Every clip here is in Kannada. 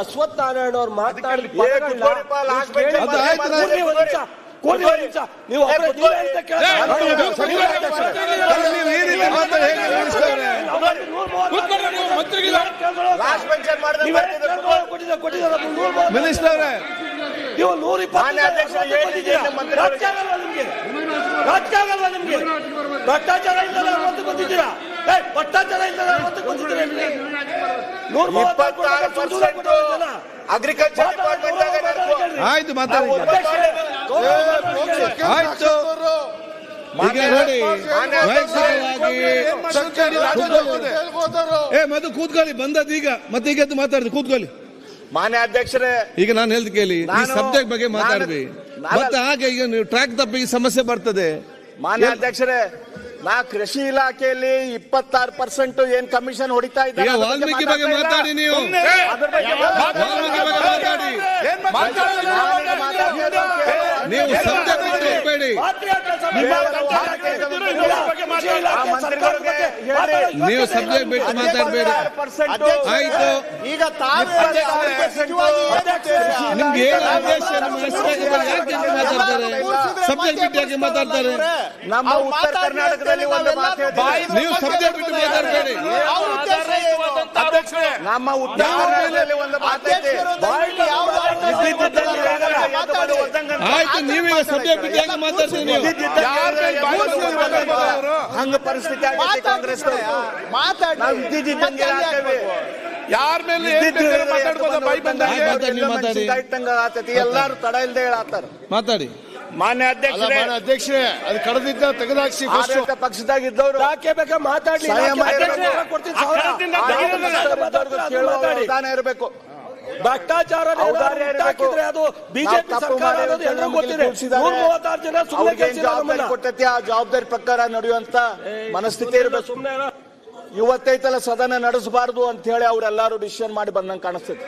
ಅಶ್ವಥ್ ನಾರಾಯಣ ಅವ್ರು ಮಾತನಾಡಿದ ಮಿನಿಸ್ಟರ್ ನೀವು 120 ರಾಜಕಾರಣ ನಿಮ್ಗೆ ಭ್ರಷ್ಟಾಚಾರ ಇಲ್ಲದ ಒತ್ತು ಬಂದಿದ್ದೀರಾ ಭ್ರಷ್ಟಾಚಾರ ಇಲ್ಲದ ಒತ್ತು ಬಂದಿದ್ದೀರಾ 126% ಅಗ್ರಿಕಲ್ಚರ್ ಡಿಪಾರ್ಟ್ಮೆಂಟ್ ಆಯ್ತು ಮಾತಾಡಿ ಆಯ್ತು ಈಗ ನೋಡಿ ಮದು ಕೂತ್ಕೊಳ್ಳಿ ಬಂದದ್ದು ಈಗ ಮತ್ತೆ ಈಗ ಮಾತಾಡಿದ್ರು ಕೂತ್ಕೊಳ್ಳಿ ಮಾನ್ಯ ಅಧ್ಯಕ್ಷರೇ ಈಗ ನಾನು ಹೇಳ್ದು ಕೇಳಿ ಈ ಸಬ್ಜೆಕ್ಟ್ ಬಗ್ಗೆ ಮಾತಾಡ್ರಿ ಮತ್ತೆ ಹಾಗೆ ಈಗ ನೀವು ಟ್ರ್ಯಾಕ್ ತಪ್ಪಿ ಸಮಸ್ಯೆ ಬರ್ತದೆ ಮಾನ್ಯ ಅಧ್ಯಕ್ಷರೇ ನಾ ಕೃಷಿ ಇಲಾಖೆಯಲ್ಲಿ 26% ಏನ್ ಕಮಿಷನ್ ಹೊಡಿತಾ ಇದ್ದಾರೆ ವಾಲ್ಮೀಕಿ ಬಗ್ಗೆ ಮಾತಾಡಿ ನೀವು ವಾಲ್ಮೀಕಿ ಬಗ್ಗೆ ಮಾತಾಡಿ ನೀವು ಸಬ್ಜೆಕ್ಟ್ ಹೋಗಬೇಡಿ ನೀವು ಸಬ್ಜೆಕ್ಟ್ ಬಿಟ್ಟು ಮಾತಾಡಬೇಡಿ ಆಯ್ತು ಈಗ ನಿಮ್ಗೆ ಏನು ಉದ್ದೇಶ ನಿಮ್ಮ ಹೆಸರಾಗಿ ಯಾಕೆ ಮಾತಾಡ್ತಾರೆ ಸಬ್ಜೆಕ್ಟ್ ಬಿಟ್ಟು ಯಾಕೆ ಮಾತಾಡ್ತಾರೆ ನಮ್ಮ ಉತ್ತರ ಕರ್ನಾಟಕದಲ್ಲಿ ಒಂದು ನೀವು ಸಬ್ಜೆಕ್ಟ್ ಬಿಟ್ಟು ಮಾತಾಡಬೇಡಿ ನಮ್ಮ ಉತ್ತರ ಕರ್ನಾಟಕದಲ್ಲಿ ಒಂದು ಮಾತೈತೆ ಆಯ್ತು ನೀವೀಗ ಸಬ್ಜೆಕ್ಟ್ ಬಿಟ್ಟು ಯಾಕೆ ಮಾತಾಡ್ತೀರಿ ನೀವು ಹಂಗ ಪರಿಸ್ಥಿತಿ ಆಗಿದೆ ಕಾಂಗ್ರೆಸ್ ಯಾರ ಮೇಲೆ ಎಲ್ಲಾರು ತಡ ಇಲ್ದೆ ಹೇಳತ್ತಾರ ಮಾತಾಡಿ ಮಾನ್ಯ ಅಧ್ಯಕ್ಷರೇ ಅದು ಕಡದಿದ್ದ ತೆಗೆದಾಕ್ಸಿ ಪಕ್ಷದಾಗ ಇದ್ದವರು ಯಾಕೆ ಬೇಕಾ ಮಾತಾಡ್ಲಿ ಇರಬೇಕು ಭ್ರಷ್ಟಾಚಾರ ಅದು ಬಿಜೆಪಿ ಸರ್ಕಾರ ಎಲ್ಲರೂ ಗೊತ್ತಿದೆ 136 ಜನ ಸುಮ್ಮನೆ ಕೊಟ್ಟತಿ ಆ ಜವಾಬ್ದಾರಿ ಪ್ರಕಾರ ನಡೆಯುವಂತ ಮನಸ್ಥಿತಿ ಇರಬೇಕು ಇವತ್ತೈತಲ್ಲ ಸದನ ನಡೆಸಬಾರದು ಅಂತ ಹೇಳಿ ಅವ್ರೆಲ್ಲಾರು ಡಿಸಿಷನ್ ಮಾಡಿ ಬಂದಂಗ ಕಾಣಿಸ್ತೈತಿ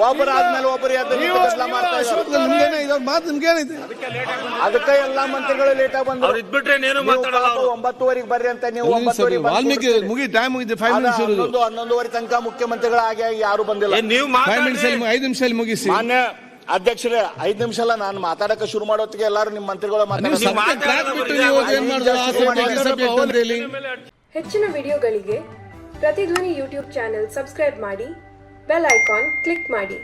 ಒಬ್ಬರಾದ್ಮೇಲೆ ಒಬ್ಬರು ಅದಕ್ಕೆ ಎಲ್ಲಾ ಮಂತ್ರಿಗಳು ಲೇಟ್ ಆಗಿ ಬಂದ್ರು 9:30 ಬರ್ರಿ ಅಂತ ನೀವು 9:30 ವಾಲ್ಮೀಕಿ ಮುಗಿ ಟೈಮ್ ಮುಗಿದೆ 5 ನಿಮಿಷ 11:30 ತನಕ ಮುಖ್ಯಮಂತ್ರಿಗಳು ಆಗಿ ಯಾರು ಬಂದಿಲ್ಲ 5 ನಿಮಿಷ ಮುಗಿಸಿ ಮಾನ್ಯ ಅಧ್ಯಕ್ಷರೇ 5 ನಿಮಿಷ ಅಲ್ಲ ನಾನು ಮಾತಾಡಕ್ಕೆ ಶುರು ಮಾಡೋತ್ತಿಗೆ ಎಲ್ಲಾರು ನಿಮ್ಮ ಮಂತ್ರಿಗಳು ಹೆಚ್ಚಿನ ವಿಡಿಯೋಗಳಿಗೆ ಪ್ರತಿಧ್ವನಿ ಯೂಟ್ಯೂಬ್ ಚಾನೆಲ್ ಸಬ್ಸ್ಕ್ರೈಬ್ ಮಾಡಿ ಬೆಲ್ ಐಕಾನ್ ಕ್ಲಿಕ್ ಮಾಡಿ.